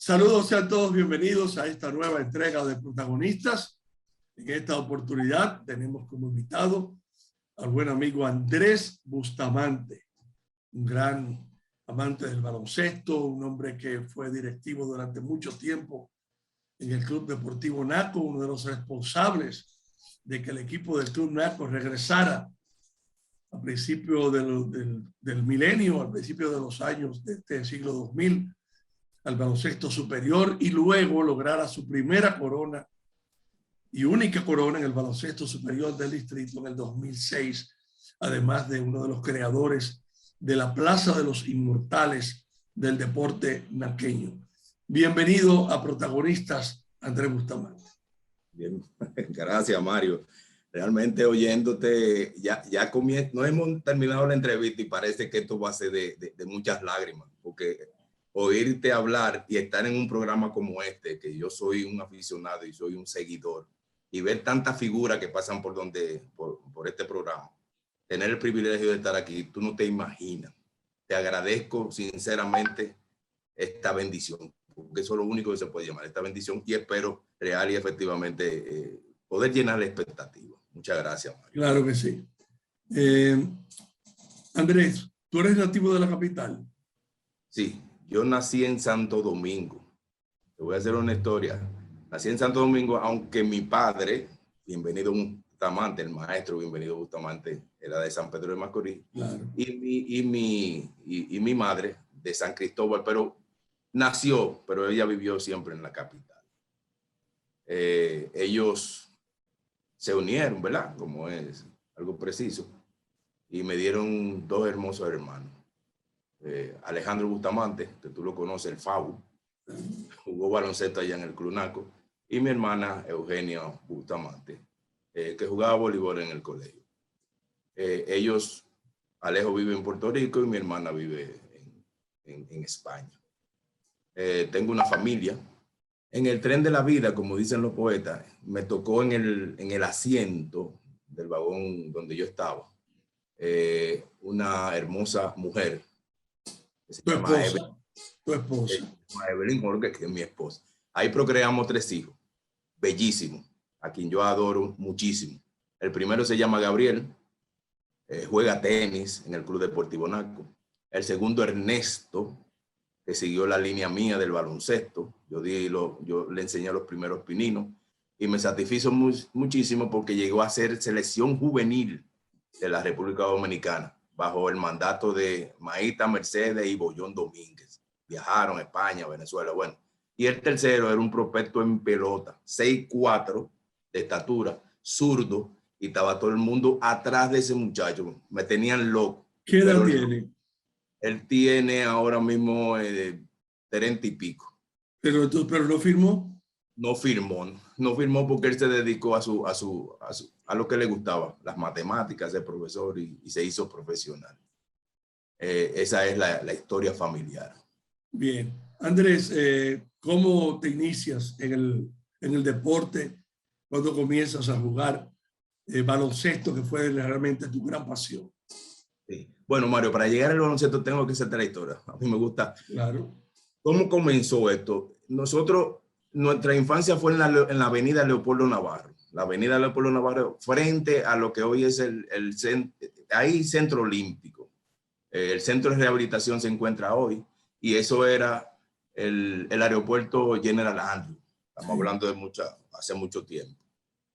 Saludos, sean todos bienvenidos a esta nueva entrega de Protagonistas. En esta oportunidad tenemos como invitado al buen amigo Andrés Bustamante, un gran amante del baloncesto, un hombre que fue directivo durante mucho tiempo en el Club Deportivo Naco, uno de los responsables de que el equipo del Club Naco regresara a principio del milenio, al principio de los años de este siglo 2000, al baloncesto superior, y luego lograra su primera corona y única corona en el baloncesto superior del distrito en el 2006, además de uno de los creadores de la Plaza de los Inmortales del deporte naqueño. Bienvenido a Protagonistas, Andrés Bustamante. Bien, gracias, Mario. Realmente oyéndote, no hemos terminado la entrevista y parece que esto va a ser de muchas lágrimas, porque oírte hablar y estar en un programa como este, que yo soy un aficionado y soy un seguidor, y ver tantas figuras que pasan por este programa, tener el privilegio de estar aquí, tú no te imaginas. Te agradezco sinceramente esta bendición, porque eso es lo único que se puede llamar, esta bendición, y espero real y efectivamente poder llenar la expectativa. Muchas gracias, Mario. Claro que sí. Andrés, ¿tú eres nativo de la capital? Sí, yo nací en Santo Domingo. Te voy a hacer una historia. Nací en Santo Domingo, aunque mi padre, Bienvenido Bustamante, el maestro Bienvenido Bustamante, era de San Pedro de Macorís, Claro. y mi madre de San Cristóbal, pero nació, pero ella vivió siempre en la capital. Ellos se unieron, ¿verdad? Como es algo preciso, y me dieron dos hermosos hermanos. Alejandro Bustamante, que tú lo conoces, el Fabu, jugó baloncesto allá en el Club Naco, y mi hermana Eugenia Bustamante, que jugaba voleibol en el colegio. Ellos, Alejo vive en Puerto Rico y mi hermana vive en España. Tengo una familia. En el tren de la vida, como dicen los poetas, me tocó en el asiento del vagón donde yo estaba una hermosa mujer que se llama Evelyn. Tu esposa. Evelyn Jorge, que es mi esposa. Ahí procreamos 3 hijos, bellísimos, a quien yo adoro muchísimo. El primero se llama Gabriel, juega tenis en el Club Deportivo Naco. El segundo, Ernesto, que siguió la línea mía del baloncesto. Yo le enseñé los primeros pininos y me satisfizo muchísimo porque llegó a ser selección juvenil de la República Dominicana bajo el mandato de Maíta Mercedes y Bollón Domínguez. Viajaron a España, Venezuela, bueno. Y el tercero era un prospecto en pelota, 6'4" de estatura, zurdo, y estaba todo el mundo atrás de ese muchacho. Me tenían loco. ¿Qué edad tiene? Él tiene ahora mismo 30 y pico. Pero no firmó. No firmó porque él se dedicó a lo que le gustaba, las matemáticas, ser profesor, y se hizo profesional. Esa es la historia familiar. Bien. Andrés, ¿cómo te inicias en el deporte cuando comienzas a jugar baloncesto, que fue realmente tu gran pasión? Sí. Bueno, Mario, para llegar al baloncesto tengo que hacerte la historia. A mí me gusta. Claro. ¿Cómo comenzó esto? Nuestra infancia fue en la avenida Leopoldo Navarro. La avenida Leopoldo Navarro, frente a lo que hoy es ahí Centro Olímpico. El centro de rehabilitación se encuentra hoy, y eso era el aeropuerto General Andrews. Estamos hablando de hace mucho tiempo.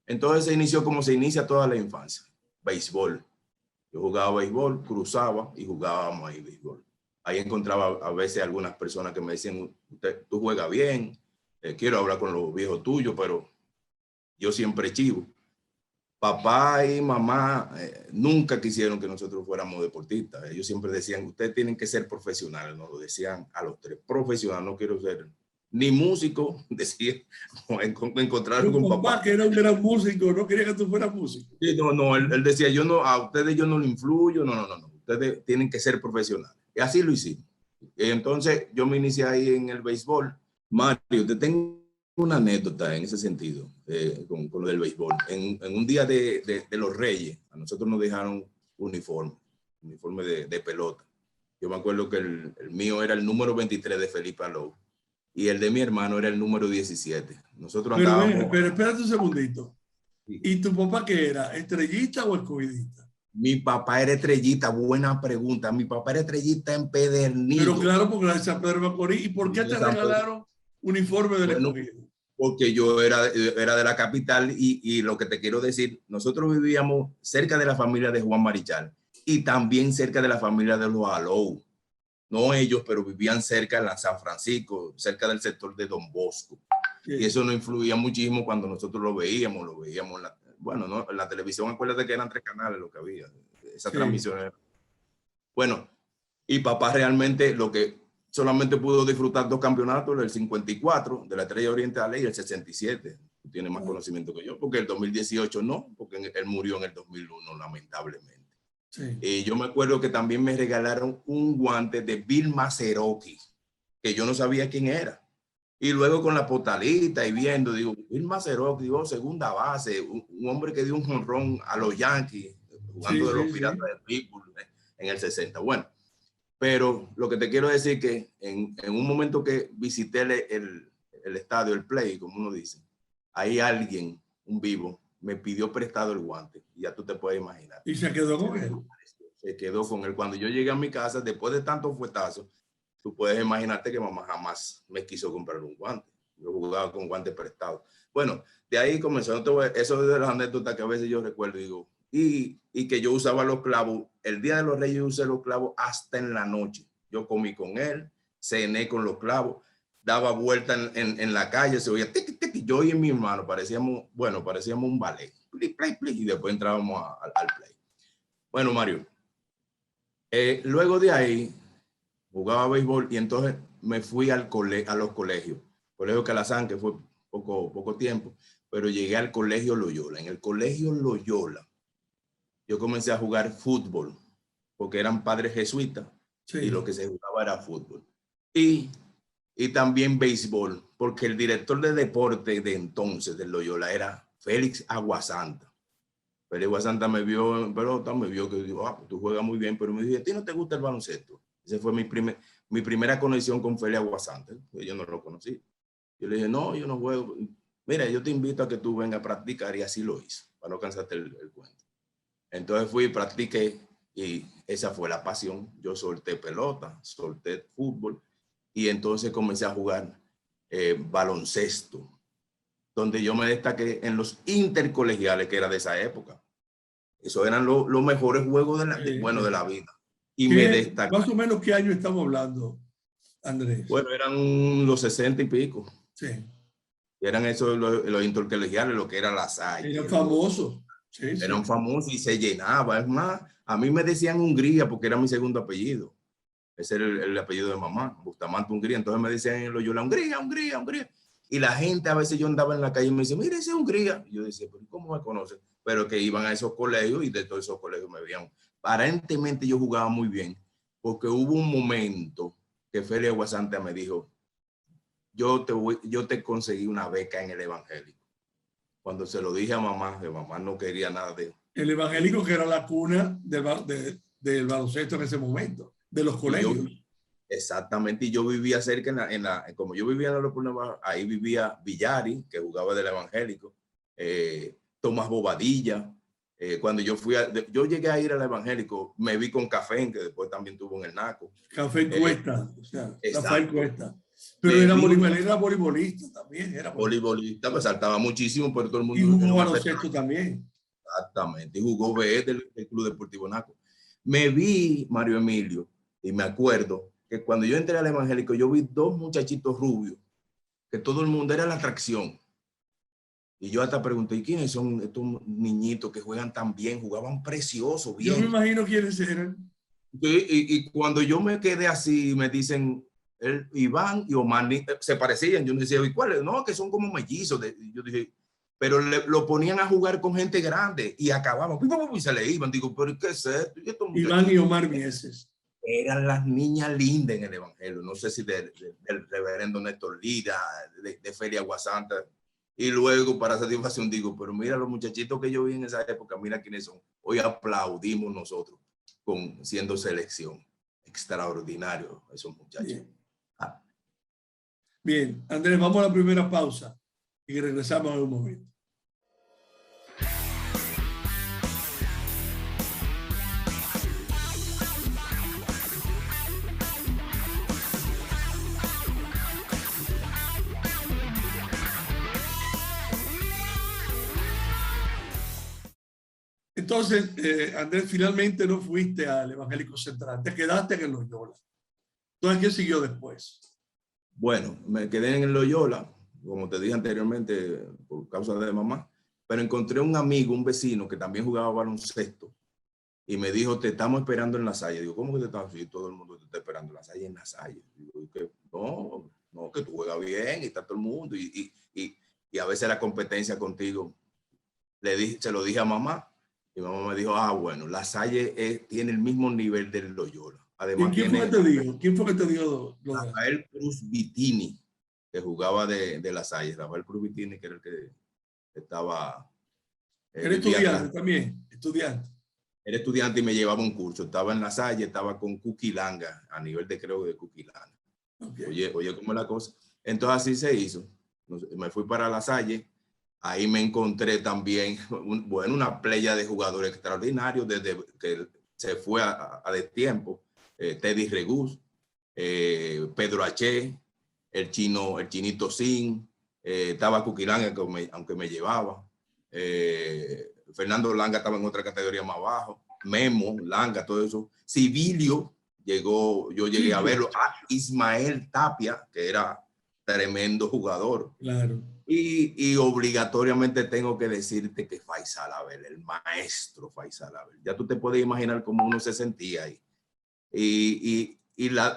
Entonces se inició como se inicia toda la infancia: béisbol. Yo jugaba béisbol, cruzaba y jugábamos ahí béisbol. Ahí encontraba a veces algunas personas que me decían: tú juegas bien, quiero hablar con los viejos tuyos, pero yo siempre chivo. Papá y mamá nunca quisieron que nosotros fuéramos deportistas. Ellos siempre decían: ustedes tienen que ser profesionales. Nos lo decían a los 3: profesional, no quiero ser ni músico, decía, encontrar con papá. Que era un gran músico, no quería que tú fueras músico. Sí, no, él decía: a ustedes yo no le influyo, no. Ustedes tienen que ser profesionales. Y así lo hicimos. Y entonces yo me inicié ahí en el béisbol. Mario, te tengo una anécdota en ese sentido, con lo del béisbol. En un día de los Reyes, a nosotros nos dejaron uniforme de pelota. Yo me acuerdo que el mío era el número 23 de Felipe Alou. y el de mi hermano era el número 17. Nosotros Pero, andábamos... pero espérate un segundito. Sí. ¿Y tu papá qué era? ¿Estrellita o escogidista? Mi papá era estrellita, buena pregunta. Mi papá era estrellita empedernido. Pero claro, porque la de San Pedro de Macorís. ¿Y por qué te regalaron uniforme del escogido? Porque yo era de la capital y lo que te quiero decir, nosotros vivíamos cerca de la familia de Juan Marichal y también cerca de la familia de los Alou. No ellos, pero vivían cerca de la San Francisco, cerca del sector de Don Bosco. Sí. Y eso nos influía muchísimo cuando nosotros lo veíamos en la, bueno, ¿no? En la televisión, acuérdate que eran 3 canales lo que había, esa sí. Transmisión era. Bueno, y papá realmente lo que solamente pudo disfrutar 2 campeonatos, el 54 de la Estrella Oriental y el 67. Tú tienes más conocimiento que yo, porque el 2018 no, porque él murió en el 2001, lamentablemente. Sí. Y yo me acuerdo que también me regalaron un guante de Bill Mazeroski, que yo no sabía quién era. Y luego con la postalita y viendo, digo, Bill Mazeroski, digo, segunda base, un hombre que dio un jonrón a los Yankees, jugando de los Piratas de Pittsburgh en el 60. Bueno, pero lo que te quiero decir que en un momento que visité el estadio, el play, como uno dice, hay alguien, un vivo, me pidió prestado el guante. Y ya tú te puedes imaginar. ¿Y se quedó con él? Se quedó con él. Cuando yo llegué a mi casa, después de tantos fuetazos, tú puedes imaginarte que mamá jamás me quiso comprar un guante. Yo jugaba con guantes prestados. Bueno, de ahí comenzó. Eso es de las anécdotas que a veces yo recuerdo, digo, y que yo usaba los clavos. El día de los Reyes yo usé los clavos hasta en la noche. Yo comí con él, cené con los clavos, daba vuelta en la calle, se oía tic, tic, yo y mi hermano parecíamos un ballet. Play, play, play, y después entrábamos al play. Bueno, Mario, luego de ahí jugaba béisbol y entonces me fui a los colegios. Colegio Calazán, que fue poco tiempo, pero llegué al colegio Loyola. En el colegio Loyola yo comencé a jugar fútbol, porque eran padres jesuitas, sí. Y lo que se jugaba era fútbol. Y también béisbol, porque el director de deporte de entonces del Loyola era Félix Aguasanta. Félix Aguasanta me vio en pelota, me vio que dijo, pues tú juegas muy bien, pero me dijo, ¿a ti no te gusta el baloncesto? Esa fue mi primera conexión con Félix Aguasanta, yo no lo conocí. Yo le dije, no, yo no juego. Mira, yo te invito a que tú vengas a practicar, y así lo hizo, para no cansarte el cuento. Entonces fui y practiqué y esa fue la pasión. Yo solté pelota, solté fútbol y entonces comencé a jugar baloncesto, donde yo me destaqué en los intercolegiales, que era de esa época. Esos eran los mejores juegos de la vida. Y me destaqué. Más o menos, ¿qué año estamos hablando, Andrés? Bueno, eran los 60 y pico. Sí. Eran esos los intercolegiales, lo que era la Salle. Eran famosos. Sí, eran famosos y se llenaba. Es más, a mí me decían Hungría porque era mi segundo apellido. Ese era el apellido de mamá, Bustamante Hungría. Entonces me decían en Loyola, Hungría, Hungría, Hungría. Y la gente, a veces yo andaba en la calle y me decía, mire, ese es Hungría. Y yo decía, pero ¿cómo me conocen? Pero que iban a esos colegios y de todos esos colegios me veían. Aparentemente yo jugaba muy bien, porque hubo un momento que Félix Aguasanta me dijo, yo te conseguí una beca en el evangélico. Cuando se lo dije a mamá, que mamá no quería nada de... El evangélico, que era la cuna del baloncesto en ese momento, de los colegios. Exactamente, y yo vivía cerca, como yo vivía en el aeropuerto, ahí vivía Villari, que jugaba del evangélico, Tomás Bobadilla. Cuando yo llegué a ir al evangélico, me vi con Café, que después también tuvo en el Naco. Café Cuesta, o sea, Café Cuesta. Pero era voleibolista también. Era voleibolista, pues saltaba muchísimo por todo el mundo. Y jugó baloncesto también. Exactamente, y jugó B del Club Deportivo Naco. Me vi, Mario Emilio, y me acuerdo que cuando yo entré al evangélico, yo vi 2 muchachitos rubios, que todo el mundo era la atracción. Y yo hasta pregunté, ¿y quiénes son estos niñitos que juegan tan bien? Jugaban precioso, bien. Yo me imagino quiénes eran. Y cuando yo me quedé así, me dicen, Iván y Omar se parecían. Yo me decía, ¿y cuáles? No, que son como mellizos. Yo dije, pero lo ponían a jugar con gente grande y acababan, y se le iban. Digo, ¿pero qué es esto? Iván y Omar Mieses. Eran las niñas lindas en el evangelio. No sé si del reverendo Néstor Lira, de Félix Aguasanta. Y luego, para satisfacción, digo, pero mira los muchachitos que yo vi en esa época, mira quiénes son. Hoy aplaudimos nosotros siendo selección. Extraordinario esos muchachos. Bien, Andrés, vamos a la primera pausa y regresamos en un momento. Entonces, Andrés, finalmente no fuiste al Evangélico Central, te quedaste en el Loyola. Entonces, ¿qué siguió después? Bueno, me quedé en el Loyola, como te dije anteriormente, por causa de mamá, pero encontré un amigo, un vecino que también jugaba baloncesto y me dijo, te estamos esperando en La Salle. Digo, ¿cómo que te estamos? Sí, todo el mundo te está esperando en La Salle, en La Salle. Digo, que no, que tú juegas bien y está todo el mundo y a veces la competencia contigo. Se lo dije a mamá y mamá me dijo, bueno, La Salle tiene el mismo nivel del Loyola. Además, ¿Quién fue que te dijo? ¿Quién fue que te dijo? Rafael Cruz Vitini, que jugaba de La Salle. Rafael Cruz Vitini, que era el que estaba... Era estudiante también, estudiante. Era estudiante y me llevaba un curso. Estaba en La Salle, estaba con Cuquilanga, a nivel de creo de Cuquilanga. Okay. Oye, ¿cómo es la cosa? Entonces así se hizo. Me fui para La Salle. Ahí me encontré también, una playa de jugadores extraordinarios desde que se fue a destiempo. Teddy Regus, Pedro H., el chinito Sin, estaba Cuquilanga, aunque me llevaba. Fernando Langa estaba en otra categoría más abajo. Memo, Langa, todo eso. Civilio, yo llegué a verlo. Ismael Tapia, que era tremendo jugador. Claro. Y obligatoriamente tengo que decirte que Faisal Abel, el maestro Faisal Abel. Ya tú te puedes imaginar cómo uno se sentía ahí. Y la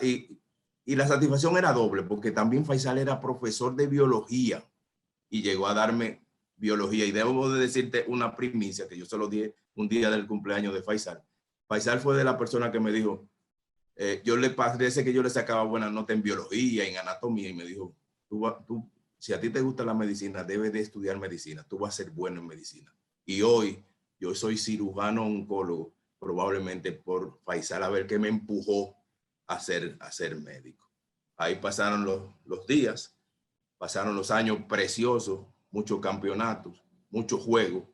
satisfacción era doble, porque también Faisal era profesor de biología y llegó a darme biología. Y debo de decirte una primicia que yo se lo di un día del cumpleaños de Faisal. Faisal fue de la persona que me dijo, yo le parece que yo le sacaba buena nota en biología, en anatomía, y me dijo, tú si a ti te gusta la medicina, debes de estudiar medicina, tú vas a ser bueno en medicina. Y hoy yo soy cirujano oncólogo, probablemente por Faisal Abel, que me empujó a ser médico. Ahí pasaron los días, pasaron los años preciosos, muchos campeonatos, muchos juegos,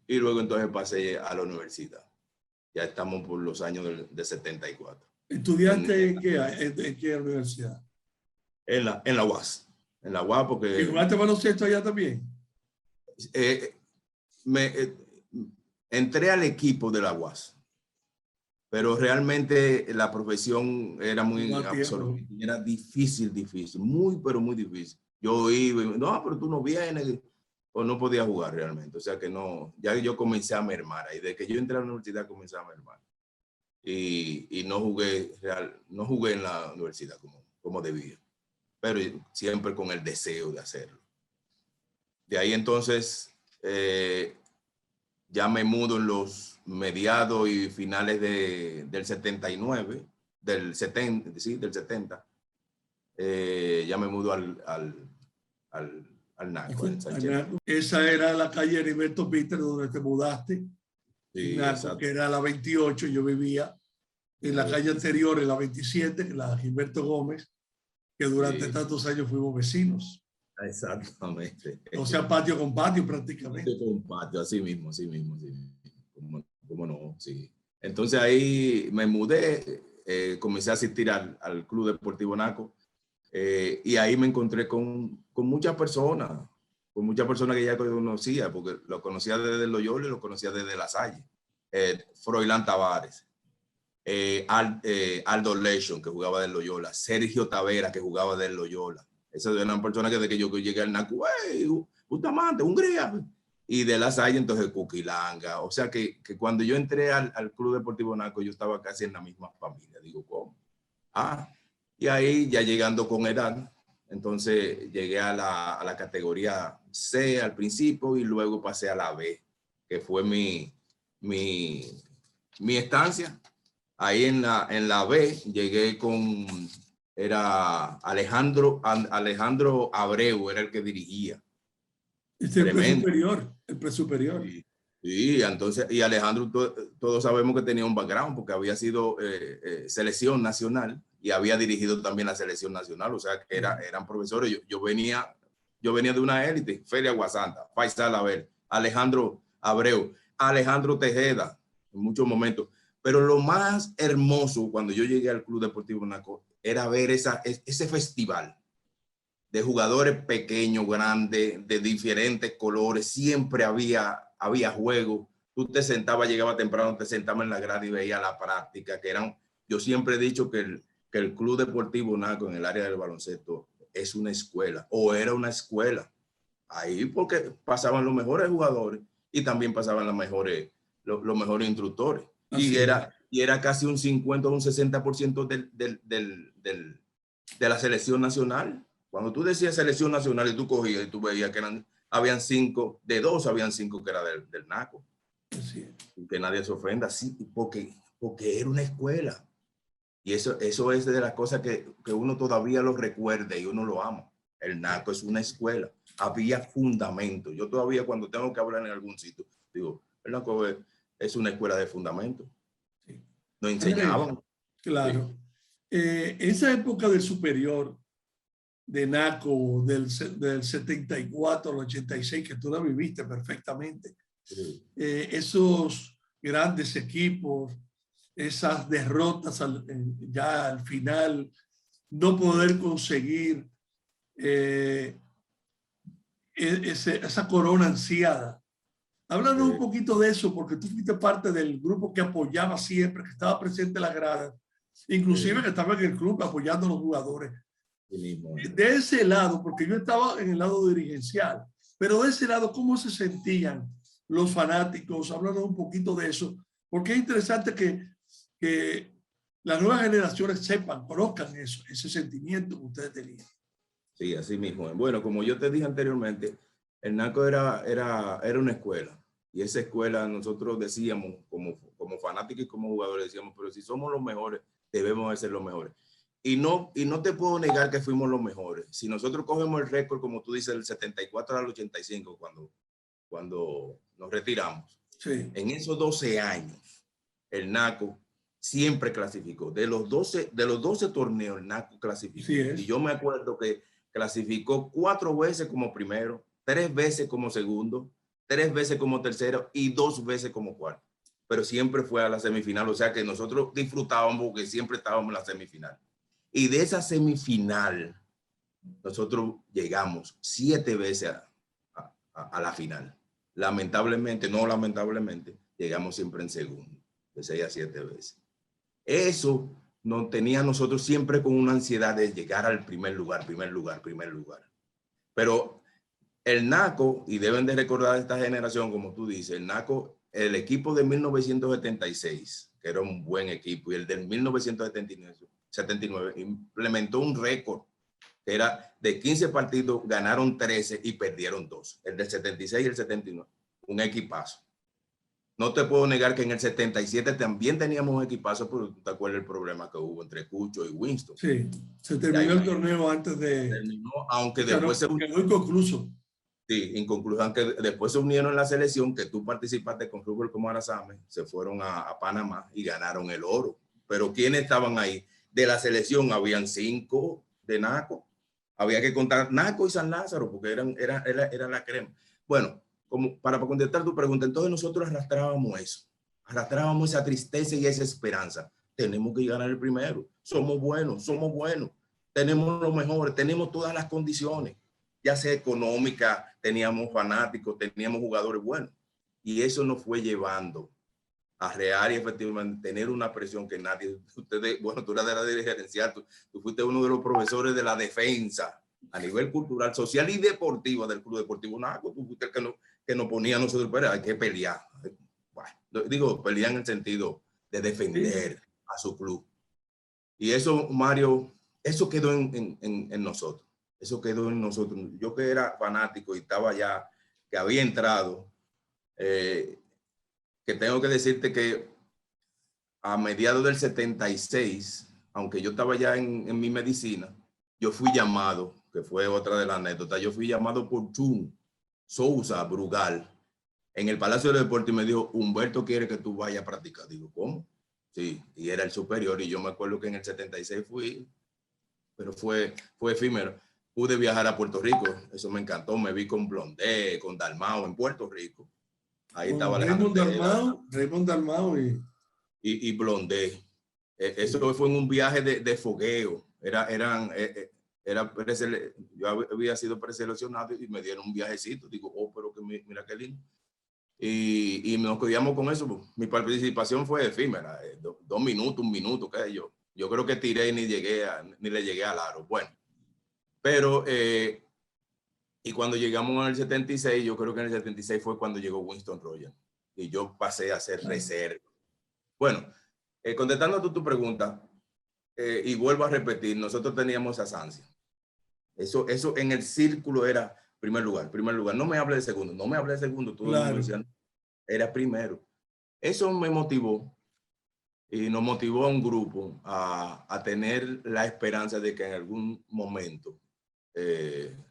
y luego entonces pasé a la universidad. Ya estamos por los años de 74. ¿Estudiaste en qué universidad? En la UAS. En la UAS porque... ¿Y jugaste baloncesto allá también? Entré al equipo de la UAS, pero realmente la profesión era muy absoluta. Era difícil, pero muy difícil. Yo iba, no, pero tú no vienes, o no podía jugar realmente. O sea que no, ya yo comencé a mermar. Y de que yo entré a la universidad comencé a mermar. Y no jugué en la universidad como debía, pero siempre con el deseo de hacerlo. De ahí entonces ya me mudo en los mediados y finales del 79, del 70, ya me mudo al Naco, en Sánchez. Esa era la calle Heriberto Peter donde te mudaste, sí, Naco, que era la 28, yo vivía en la calle anterior, en la 27, la Gilberto Gómez, que durante tantos años fuimos vecinos. Exactamente. O sea, patio con patio prácticamente. Patio con patio, así mismo. ¿Cómo no? Sí. Entonces ahí me mudé, comencé a asistir al Club Deportivo Naco y ahí me encontré con muchas personas que ya conocía, porque lo conocía desde el Loyola y lo conocía desde La Salle. Froilán Tavares, Aldo Lechon, que jugaba del Loyola, Sergio Tavera, que jugaba del Loyola. Esas eran personas que desde que yo llegué al Naco, Bustamante, Hungría, y de La Salle, entonces Cuquilanga. O sea que cuando yo entré al Club Deportivo Naco, yo estaba casi en la misma familia. Digo, ¿cómo? Y ahí ya llegando con edad, entonces llegué a la categoría C al principio y luego pasé a la B, que fue mi estancia. Ahí en la B llegué era Alejandro Abreu, era el que dirigía. El presuperior. Sí. Y entonces, y Alejandro, todos sabemos que tenía un background porque había sido selección nacional y había dirigido también la selección nacional, o sea que eran profesores. Yo venía de una élite, Feria Aguasanta, Faisal Aver, Alejandro Abreu, Alejandro Tejeda, en muchos momentos. Pero lo más hermoso cuando yo llegué al Club Deportivo Naco era ver ese festival de jugadores pequeños, grandes, de diferentes colores. Siempre había juego. Tú te sentabas, llegaba temprano, te sentabas en la grada y veías la práctica, que eran, yo siempre he dicho que el Club Deportivo Naco en el área del baloncesto es una escuela, o era una escuela. Ahí porque pasaban los mejores jugadores y también pasaban los mejores instructores. Y era casi un 50 o un 60% de la selección nacional. Cuando tú decías selección nacional y tú cogías y tú veías que habían 5, de 2 habían 5 que era del Naco. Sí. Que nadie se ofenda, sí, porque era una escuela. Y eso es de las cosas que uno todavía lo recuerda y uno lo ama. El Naco es una escuela. Había fundamento. Yo todavía cuando tengo que hablar en algún sitio, digo, el Naco es una escuela de fundamento. Sí. Nos enseñaban. Claro. Sí. Esa época del superior, de Naco, del 74 al 86, que tú la viviste perfectamente. Sí. Esos grandes equipos, esas derrotas ya al final, no poder conseguir esa corona ansiada. Háblanos un poquito de eso, porque tú fuiste parte del grupo que apoyaba siempre, que estaba presente en las gradas, inclusive que estaba en el club apoyando a los jugadores. De ese lado, porque yo estaba en el lado dirigencial, pero de ese lado, ¿cómo se sentían los fanáticos? Háblanos un poquito de eso, porque es interesante que las nuevas generaciones sepan, conozcan eso, ese sentimiento que ustedes tenían. Sí, así mismo. Bueno, como yo te dije anteriormente, el Naco era una escuela. Y esa escuela nosotros decíamos, como fanáticos y como jugadores, decíamos, pero si somos los mejores, debemos de ser los mejores. Y no te puedo negar que fuimos los mejores. Si nosotros cogemos el récord, como tú dices, del 74 al 85, cuando nos retiramos, sí, en esos 12 años, el Naco siempre clasificó. De los 12 torneos, el Naco clasificó. Sí, y yo me acuerdo que clasificó 4 veces como primero, 3 veces como segundo, 3 veces como tercero y 2 veces como cuarto. Pero siempre fue a la semifinal. O sea que nosotros disfrutábamos porque siempre estábamos en la semifinal. Y de esa semifinal, nosotros llegamos 7 veces a la final. Lamentablemente, llegamos siempre en segundo, de 6 a 7 veces. Eso nos tenía nosotros siempre con una ansiedad de llegar al primer lugar. Pero el Naco, y deben de recordar esta generación, como tú dices, el Naco, el equipo de 1976, que era un buen equipo, y el del 1979 implementó un récord que era de 15 partidos, ganaron 13 y perdieron 2. El del 76 y el 79, un equipazo. No te puedo negar que en el 77 también teníamos un equipazo, pero tú te acuerdas el problema que hubo entre Cucho y Winston. Sí, se terminó el torneo antes de... Terminó, aunque después se quedó inconcluso. Sí, inconcluso, aunque después se unieron en la selección, que tú participaste con Rubén Comarazame, se fueron a Panamá y ganaron el oro. Pero ¿quiénes estaban ahí? De la selección habían 5 de Naco. Había que contar Naco y San Lázaro, porque era la crema. Bueno, como para contestar tu pregunta, entonces nosotros arrastrábamos esa tristeza y esa esperanza. Tenemos que ganar el primero. Somos buenos. Tenemos lo mejor, tenemos todas las condiciones, ya sea económica, teníamos fanáticos, teníamos jugadores buenos. Y eso nos fue llevando a real y efectivamente tener una presión que nadie, bueno, tú eras de la dirigencial, tú fuiste uno de los profesores de la defensa a nivel cultural, social y deportivo del Club Deportivo Naco. Tú fuiste el que nos ponía a nosotros, pero hay que pelear. Bueno, digo, pelear en el sentido de defender a su club. Y eso, Mario, eso quedó en nosotros. Eso quedó en nosotros. Yo que era fanático y estaba ya, que había entrado, que tengo que decirte que a mediados del 76, aunque yo estaba ya en mi medicina, yo fui llamado, que fue otra de las anécdotas, yo fui llamado por Chun Sousa Brugal, en el Palacio de Deportes y me dijo, Humberto quiere que tú vayas a practicar. Digo, ¿cómo? Sí, y era el superior y yo me acuerdo que en el 76 fui, pero fue efímero. Pude viajar a Puerto Rico, eso me encantó, me vi con Blondé, con Dalmau en Puerto Rico. Ahí estaba Con Alejandro Tejeda Raymond Dalmau y Blondé. Eso fue en un viaje de fogueo. Yo había sido preseleccionado y me dieron un viajecito. Digo, oh, pero que mira qué lindo. Y nos quedamos con eso. Mi participación fue efímera, 2 minutos, 1 minuto, qué sé yo. Yo creo que tiré y ni le llegué al aro. Bueno, pero y cuando llegamos al 76, yo creo que en el 76 fue cuando llegó Winston Royal y yo pasé a ser reserva. Bueno, contestando a tu pregunta, y vuelvo a repetir, nosotros teníamos a Sancia. Eso en el círculo era primer lugar. No me hable de segundo, todo el mundo decía, era primero. Eso me motivó y nos motivó a un grupo a tener la esperanza de que en algún momento,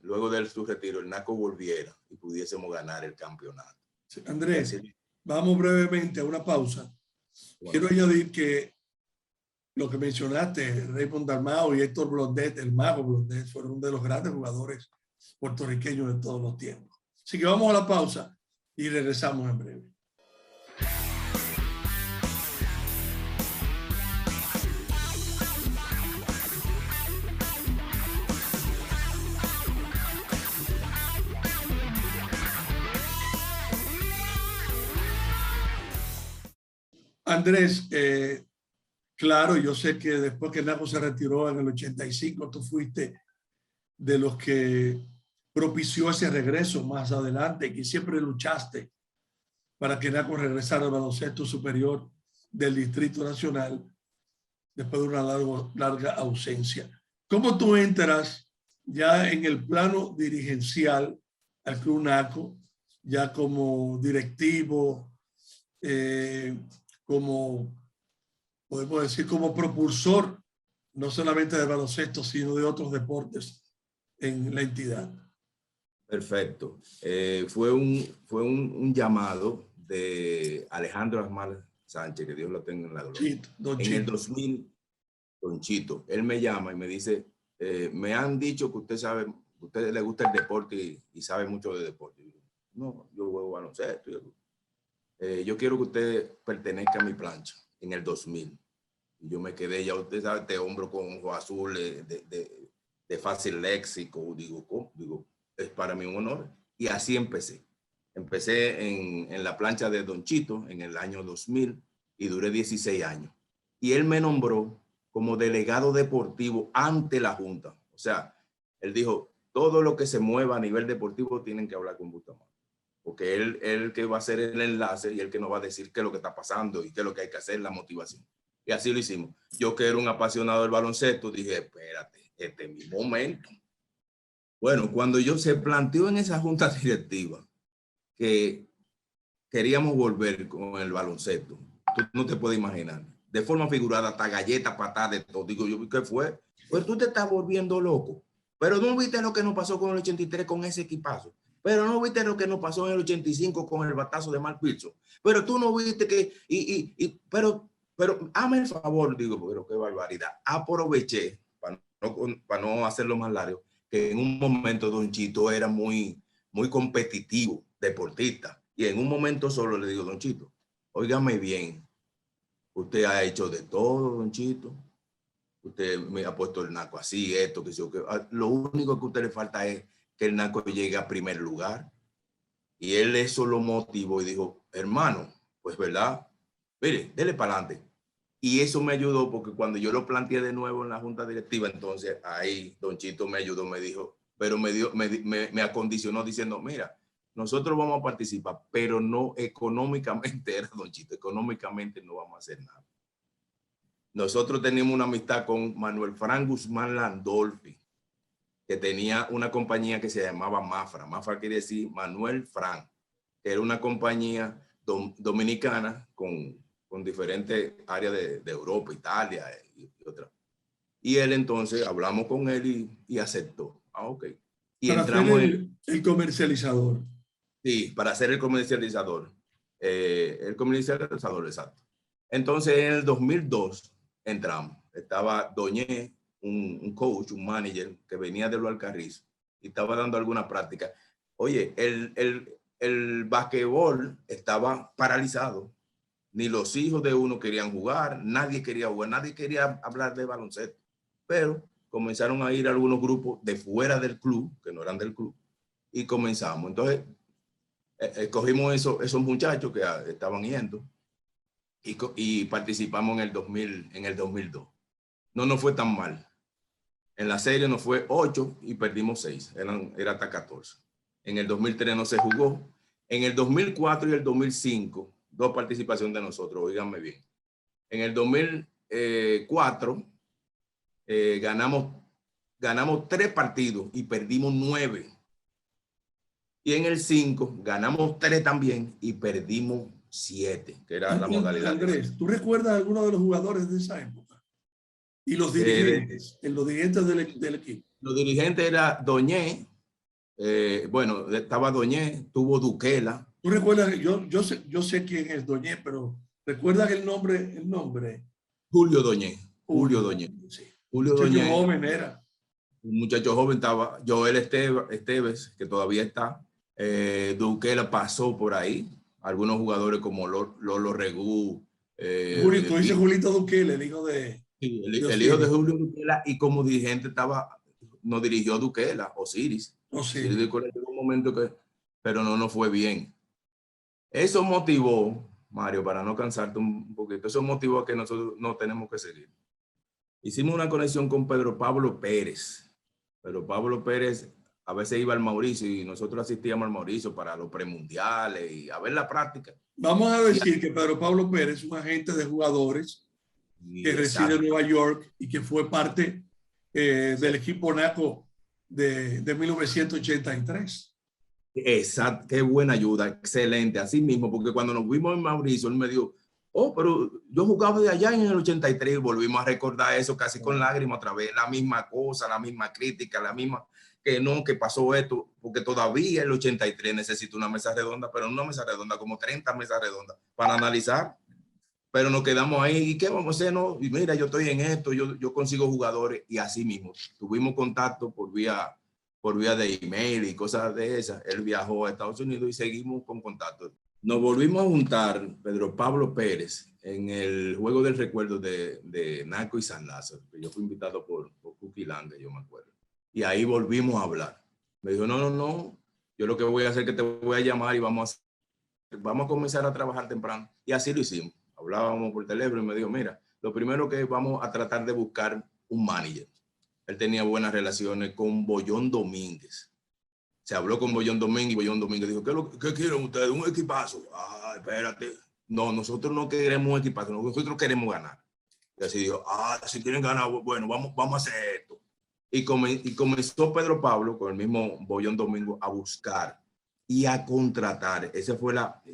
luego de su retiro, el Naco volviera y pudiésemos ganar el campeonato. Sí, Andrés, vamos brevemente a una pausa. Bueno. Quiero añadir que lo que mencionaste, Raymond Dalmau y Héctor Blondet, el mago Blondet, fueron uno de los grandes jugadores puertorriqueños de todos los tiempos. Así que vamos a la pausa y regresamos en breve. Andrés, claro, yo sé que después que Naco se retiró en el 85, tú fuiste de los que propició ese regreso más adelante y que siempre luchaste para que Naco regresara al baloncesto superior del Distrito Nacional después de una larga ausencia. ¿Cómo tú entras ya en el plano dirigencial al Club Naco, ya como directivo, como, podemos decir, como propulsor, no solamente de baloncesto, sino de otros deportes en la entidad? Perfecto. Fue un llamado de Alejandro Asmal Sánchez, que Dios lo tenga en la gloria. En el 2000, Don Chito, él me llama y me dice, me han dicho que usted le gusta el deporte y sabe mucho de deporte. Y yo, no, yo juego baloncesto. Yo quiero que usted pertenezca a mi plancha en el 2000. Y yo me quedé, ya usted sabe, este hombro con ojo azul de fácil léxico. Digo, es para mí un honor. Y así empecé. Empecé en la plancha de Don Chito en el año 2000 y duré 16 años. Y él me nombró como delegado deportivo ante la Junta. O sea, él dijo, todo lo que se mueva a nivel deportivo tienen que hablar con Bustamante. Porque él que va a hacer el enlace y él que nos va a decir qué es lo que está pasando y qué es lo que hay que hacer, la motivación. Y así lo hicimos. Yo que era un apasionado del baloncesto, dije, espérate, este es mi momento. Bueno, cuando yo se planteó en esa junta directiva que queríamos volver con el baloncesto, tú no te puedes imaginar. De forma figurada, hasta galletas, patadas, de todo. Digo yo, ¿qué fue? Pues tú te estás volviendo loco. Pero no viste lo que nos pasó con el 83 con ese equipazo. Pero no viste lo que nos pasó en el 85 con el batazo de Mark Wilson. Pero tú no viste que... Pero hazme el favor, digo, pero qué barbaridad. Aproveché, para no hacerlo más largo, que en un momento Don Chito era muy competitivo, deportista. Y en un momento solo le digo, Don Chito, óigame bien, usted ha hecho de todo, Don Chito. Usted me ha puesto el Naco así, esto, que yo, que lo único que a usted le falta es que el Naco llegue a primer lugar. Y él eso lo motivó y dijo, hermano, pues verdad, mire, dele para adelante. Y eso me ayudó porque cuando yo lo planteé de nuevo en la junta directiva, entonces ahí Don Chito me ayudó, me dijo, pero me acondicionó diciendo, mira, nosotros vamos a participar, pero no económicamente, era Don Chito, económicamente no vamos a hacer nada. Nosotros teníamos una amistad con Manuel Fran Guzmán Landolfi, que tenía una compañía que se llamaba Mafra. Mafra quiere decir Manuel Fran, que era una compañía dominicana con diferentes áreas de Europa, Italia y otras. Y él entonces, hablamos con él y aceptó. Ah, ok. Y para entramos ser el comercializador. Sí, para ser el comercializador. Exacto. Entonces, en el 2002 entramos. Estaba Doñé, un coach, un manager que venía de los Alcarrizos y estaba dando alguna práctica. Oye, el basquetbol estaba paralizado. Ni los hijos de uno querían jugar, nadie quería jugar, nadie quería hablar de baloncesto. Pero comenzaron a ir algunos grupos de fuera del club, que no eran del club, y comenzamos. Entonces, escogimos esos muchachos que estaban yendo y participamos en el 2002. No nos fue tan mal. En la serie nos fue 8 y perdimos 6. Era hasta 14. En el 2003 no se jugó. En el 2004 y el 2005, 2 participaciones de nosotros, oíganme bien. En el 2004 ganamos 3 partidos y perdimos 9. Y en el 5 ganamos 3 también y perdimos 7, que era la modalidad. Andrés, ¿tú recuerdas a alguno de los jugadores de esa época? Y los dirigentes, los dirigentes del equipo. Los dirigentes era Doñé, bueno, estaba Doñé, tuvo Duquela. ¿Tú recuerdas? Yo sé quién es Doñé, pero ¿recuerdas el nombre? Julio Doñé. Julio Doñé. Sí. Julio Doñé. Doñé. Joven era. Un muchacho joven estaba. Joel Esteves, que todavía está. Duquela pasó por ahí. Algunos jugadores como Lolo Regú. Julio, tú dices Julito Duquela, el hijo de... Sí, el hijo de Julio Duquela, y como dirigente nos dirigió Duquela, Osiris. Osiris llegó un momento pero no nos fue bien. Eso motivó, Mario, para no cansarte un poquito, eso motivó a que nosotros no tenemos que seguir. Hicimos una conexión con Pedro Pablo Pérez. Pedro Pablo Pérez a veces iba al Mauricio y nosotros asistíamos al Mauricio para los premundiales y a ver la práctica. Vamos a decir que Pedro Pablo Pérez es un agente de jugadores que reside en Nueva York y que fue parte del equipo NACO de 1983. Exacto, qué buena ayuda, excelente, así mismo, porque cuando nos vimos en Mauricio, él me dijo, pero yo jugaba de allá en el 83 y volvimos a recordar eso casi con lágrimas otra vez, la misma cosa, la misma crítica, la misma, que pasó esto, porque todavía el 83 necesita una mesa redonda, pero no una mesa redonda, como 30 mesas redondas para analizar. Pero nos quedamos ahí, ¿y qué vamos a hacer? No, y mira, yo estoy en esto, yo consigo jugadores, y así mismo tuvimos contacto por vía de email y cosas de esas. Él viajó a Estados Unidos y seguimos con contacto. Nos volvimos a juntar, Pedro Pablo Pérez, en el Juego del Recuerdo de Naco y San Lázaro, que yo fui invitado por Cookie Lange, yo me acuerdo. Y ahí volvimos a hablar. Me dijo, no, yo lo que voy a hacer es que te voy a llamar y vamos a comenzar a trabajar temprano. Y así lo hicimos. Hablábamos por teléfono y me dijo, mira, lo primero que vamos a tratar de buscar un manager. Él tenía buenas relaciones con Bollón Domínguez. Se habló con Bollón Domínguez y Bollón Domínguez dijo, ¿qué quieren ustedes? ¿Un equipazo? Espérate. No, nosotros no queremos un equipazo, nosotros queremos ganar. Y así dijo, si quieren ganar, bueno, vamos a hacer esto. Y comenzó Pedro Pablo con el mismo Bollón Domínguez a buscar y a contratar.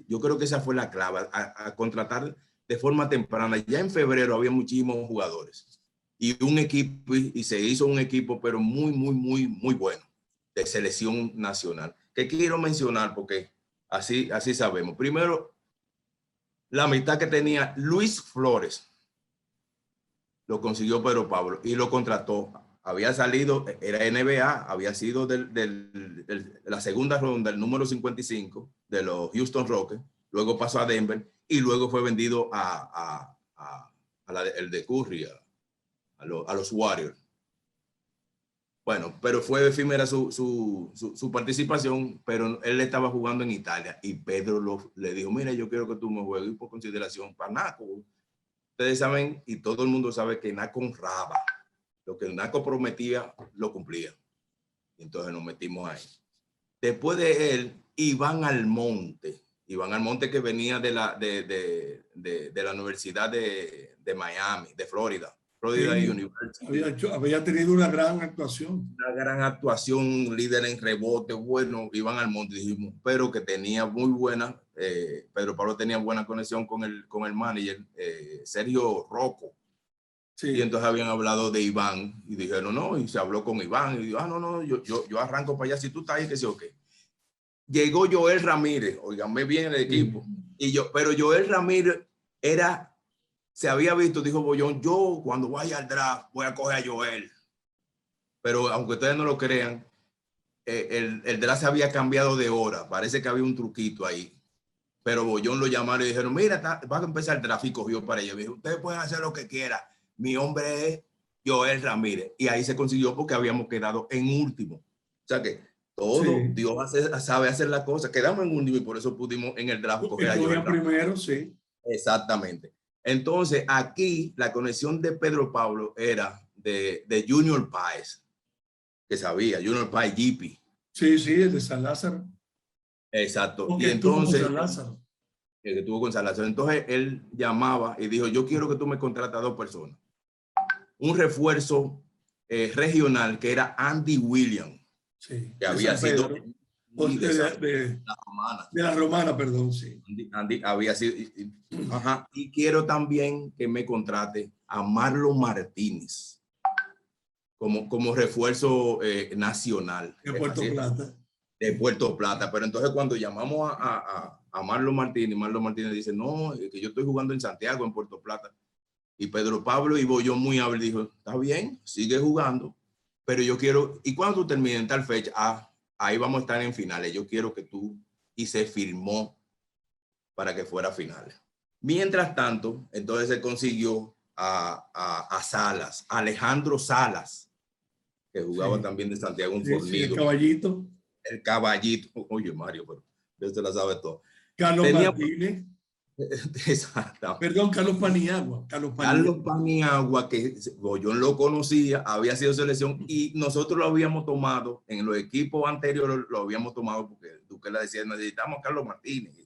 Yo creo que esa fue la clave, a contratar de forma temprana. Ya en febrero había muchísimos jugadores y un equipo, y se hizo un equipo, pero muy, muy, muy, muy bueno, de selección nacional, que quiero mencionar porque así sabemos. Primero, la mitad que tenía Luis Flores lo consiguió Pedro Pablo y lo contrató. Había salido, era NBA, había sido de la segunda ronda, el número 55 de los Houston Rockets, luego pasó a Denver y luego fue vendido el de Curry, a los Warriors. Bueno, pero fue efímera su participación, pero él estaba jugando en Italia y Pedro le dijo, mira, yo quiero que tú me juegues por consideración para Naco. Ustedes saben y todo el mundo sabe que Naco honraba. Lo que el Naco prometía, lo cumplía. Entonces nos metimos ahí. Después de él, Iván Almonte que venía de la Universidad de Miami, de Florida Sí, University. había tenido una gran actuación. Una gran actuación, líder en rebote, bueno, Iván Almonte, dijimos, pero que tenía muy buena, Pedro Pablo tenía buena conexión con el manager, Sergio Rocco. Sí. Y entonces habían hablado de Iván y dijeron, no, y se habló con Iván y dijo, no, yo arranco para allá, si tú estás ahí, que sí o qué. llegó Joel Ramírez, óigame bien el equipo, pero Joel Ramírez se había visto, dijo Bollón, yo cuando vaya al draft voy a coger a Joel. Pero aunque ustedes no lo crean, el draft se había cambiado de hora, parece que había un truquito ahí. Pero Bollón lo llamaron y dijeron, mira, va a empezar el draft, y cogió para ellos. Dijo, ustedes pueden hacer lo que quieran, mi hombre es Joel Ramírez. Y ahí se consiguió porque habíamos quedado en último. O sea que todo, sí. Dios sabe hacer la cosa. Quedamos en último y por eso pudimos en el draft coger a Joel primero, sí. Exactamente. Entonces, aquí la conexión de Pedro Pablo era de Junior Páez, que sabía, Junior Páez, JP. Sí, sí, el de San Lázaro. Exacto. Porque y entonces, San Lázaro. El que estuvo con San Lázaro. Entonces, él llamaba y dijo, yo quiero que tú me contrates a 2 personas. Un refuerzo regional que era Andy Williams. Sí, que había sido de la Romana, perdón, sí. Andy había sido, ajá, y quiero también que me contrate a Marlon Martínez como refuerzo nacional. De Puerto Plata. De Puerto Plata, pero entonces cuando llamamos a Marlon Martínez dice, no, que yo estoy jugando en Santiago, en Puerto Plata. Y Pedro Pablo y Bollón muy hábil dijo, está bien, sigue jugando, pero yo quiero, y cuando tú termines en tal fecha, ahí vamos a estar en finales, yo quiero que tú, y se firmó para que fuera finales. Mientras tanto, entonces se consiguió a Salas, Alejandro Salas, que jugaba también de Santiago, un fornido. Sí, el caballito. El caballito. Oye, Mario, pero usted la sabe todo. Carlos Martínez. Exacto. Perdón, Carlos Paniagua. Carlos Paniagua, que yo lo conocía, había sido selección y nosotros lo habíamos tomado en los equipos anteriores, lo habíamos tomado porque Duque le decía, necesitamos a Carlos Martínez.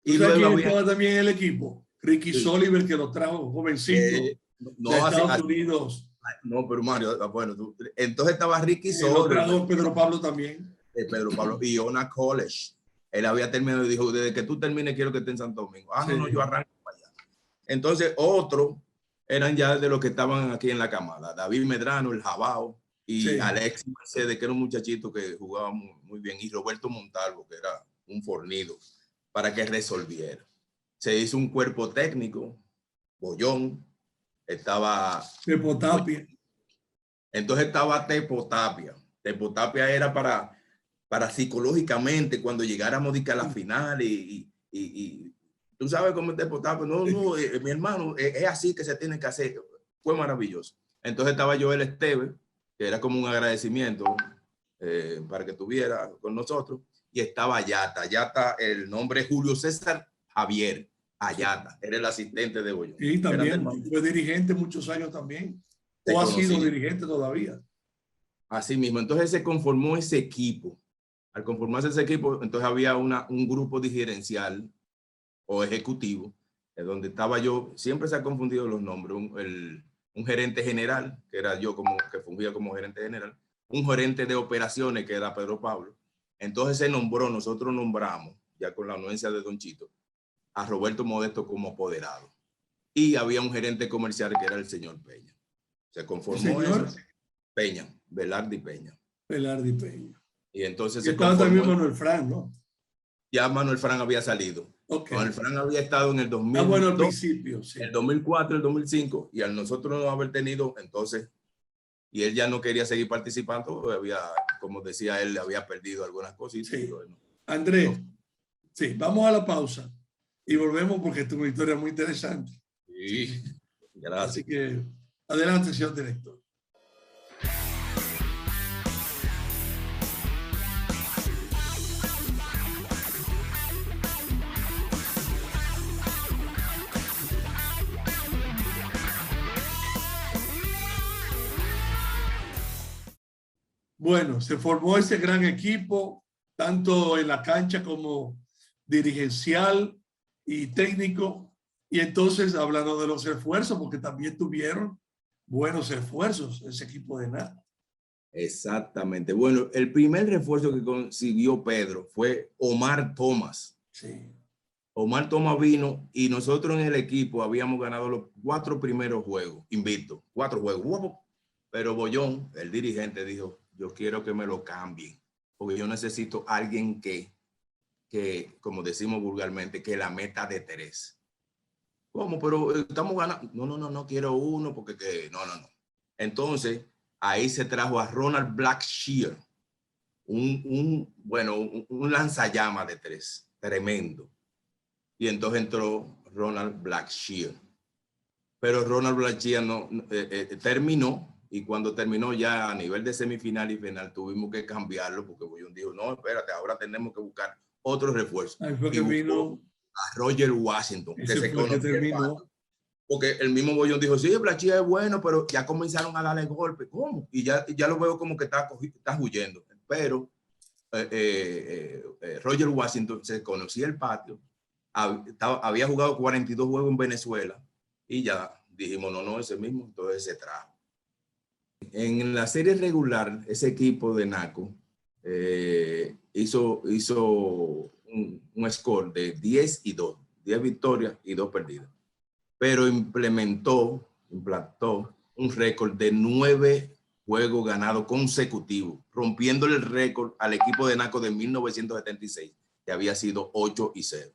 Y luego estaba también en el equipo, Ricky Soliver, que lo trajo jovencito de Estados Unidos. No, pero Mario, bueno, entonces estaba Ricky Soliver. Pedro Pablo también. Pedro Pablo y Ona College. Él había terminado y dijo, desde que tú termines quiero que esté en Santo Domingo. No, yo arranco para allá. Entonces, otros eran ya de los que estaban aquí en la camada. David Medrano, el Jabao, y Alexis Mercedes, que era un muchachito que jugaba muy bien, y Roberto Montalvo, que era un fornido, para que resolviera. Se hizo un cuerpo técnico, Bollón, estaba... Tepo Tapia. Entonces estaba Tepo Tapia. Tepo Tapia era para psicológicamente cuando llegáramos a la final y tú sabes cómo es Tepo Tapia. No, mi hermano, es así que se tiene que hacer. Fue maravilloso. Entonces estaba Joel Esteves, que era como un agradecimiento para que estuviera con nosotros, y estaba Ayata, el nombre es Julio César Javier Ayata, era el asistente de Bollón. Sí, también fue dirigente muchos años también, o ha sido dirigente todavía. Así mismo, entonces se conformó ese equipo. Al conformarse ese equipo, entonces había un grupo dirigencial o ejecutivo, donde estaba yo, siempre se han confundido los nombres, un gerente general, que era yo que fungía como gerente general, un gerente de operaciones, que era Pedro Pablo. Entonces se nombró, nosotros nombramos, ya con la anuencia de Don Chito, a Roberto Modesto como apoderado. Y había un gerente comercial que era el señor Peña. Se conformó eso. Peña, Velardi Peña. Velardi Peña. Y entonces se estaba también Manuel Fran, ¿no? Ya Manuel Fran había salido. Okay. Manuel Fran había estado en el 2000. Bueno, al principio, sí. El 2004, el 2005, y al nosotros no haber tenido, entonces, y él ya no quería seguir participando, había, como decía él, había perdido algunas cositas. Sí. Andrés, sí, vamos a la pausa y volvemos porque es una historia muy interesante. Sí, gracias. Así que, adelante, señor director. Bueno, se formó ese gran equipo, tanto en la cancha como dirigencial y técnico. Y entonces, hablando de los esfuerzos, porque también tuvieron buenos esfuerzos ese equipo de nada. Exactamente. Bueno, el primer refuerzo que consiguió Pedro fue Omar Thomas. Sí. Omar Thomas vino y nosotros en el equipo habíamos ganado los 4 primeros juegos, invicto, 4 juegos. Pero Bollón, el dirigente, dijo, yo quiero que me lo cambien. porque yo necesito alguien que, como decimos vulgarmente, que la meta de 3. ¿Cómo? Pero estamos ganando. No quiero uno porque no. Entonces, ahí se trajo a Ronald Blackshear, un lanzallamas de 3, tremendo. Y entonces entró Ronald Blackshear. Pero Ronald Blackshear terminó, y cuando terminó ya a nivel de semifinal y final tuvimos que cambiarlo porque Bollón dijo, no, espérate, ahora tenemos que buscar otro refuerzo. Ahí fue Y que buscó vino, a Roger Washington, que ese se fue el que conocía el terminó. pato. Porque el mismo Bollón dijo, sí, Blackshear es bueno, pero ya comenzaron a darle golpe. ¿Cómo? Y ya lo veo como que está huyendo. Pero Roger Washington se conocía el patio, había jugado 42 juegos en Venezuela y ya dijimos, no, ese mismo, entonces se trajo. En la serie regular, ese equipo de Naco hizo un score de 10-2, 10 victorias y 2 perdidas, pero implantó un récord de 9 juegos ganados consecutivos, rompiéndole el récord al equipo de Naco de 1976, que había sido 8-0.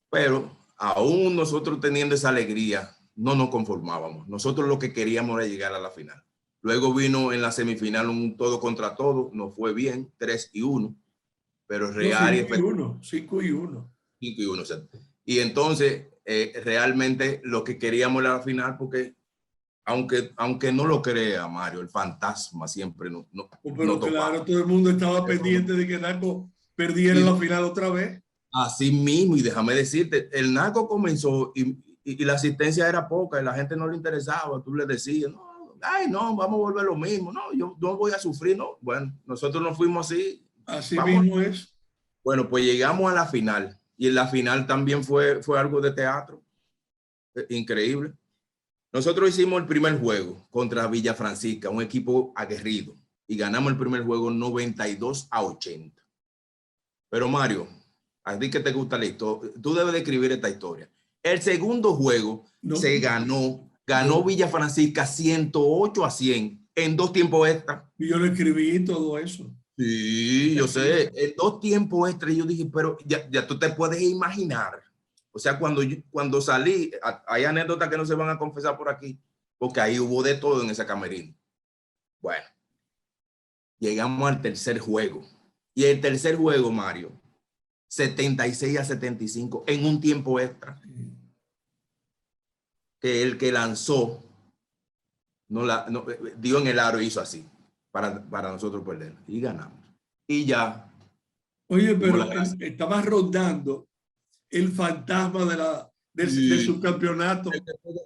Pero aún nosotros teniendo esa alegría, no nos conformábamos. Nosotros lo que queríamos era llegar a la final. Luego vino en la semifinal un todo contra todo, nos fue bien, 3-1, pero real y 5-1. 5-1. 5-1. Y entonces, realmente lo que queríamos era la final, porque aunque no lo crea Mario, el fantasma siempre no Pero claro, todo el mundo estaba pendiente de que Naco perdiera la final otra vez. Así mismo, y déjame decirte, el Naco comenzó y la asistencia era poca y la gente no le interesaba. Tú le decías, no, vamos a volver lo mismo. No, yo no voy a sufrir, no. Bueno, nosotros nos fuimos así. Así mismo es. Bueno, pues llegamos a la final y en la final también fue algo de teatro. Increíble. Nosotros hicimos el primer juego contra Villa Francisca, un equipo aguerrido, y ganamos el primer juego 92-80. Pero Mario, a ti que te gusta la historia, tú debes de escribir esta historia. El segundo juego se ganó Villa Francisca 108-100 en 2 tiempos extra. Y yo le escribí todo eso. Sí, yo sé, en 2 tiempos extra. Y yo dije, pero ya tú te puedes imaginar. O sea, cuando salí, hay anécdotas que no se van a confesar por aquí, porque ahí hubo de todo en ese camerino. Bueno, llegamos al tercer juego. Y el tercer juego, Mario, 76-75 en un tiempo extra. Que el que lanzó dio en el aro y hizo así para nosotros perder y ganamos. Y ya. Oye, pero estaba rondando el fantasma de su campeonato.